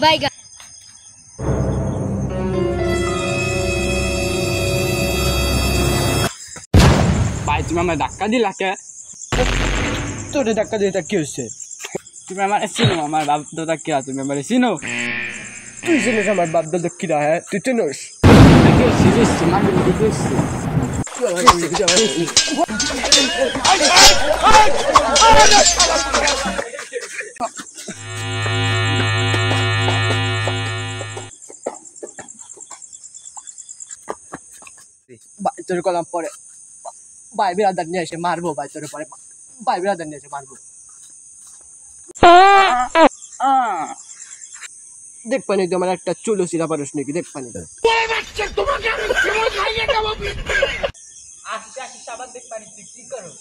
বাইগা ভাই তুমি আমার ধাক্কা দিলা কে? তোর ধাক্কা দিয়ে কি হচ্ছে? তুমি আমার চিনো? আমার বাপ দাদা কে? তুমি আমার চিনো? তুই চিনিস আমার বাপ দাদা কিরা? হ্যাঁ তুই চিনিস? তোর কলাম পরে ভাই বিরাদার নিয়ে এসে মারবো। ভাই তোর পরে ভাই বিরাদার নিয়ে এসে মারবো। দেখ পানি তো আমার একটা চুলো সিরা পারস নাকি? দেখ পানি আবার দেখ পানি তুই কি করো?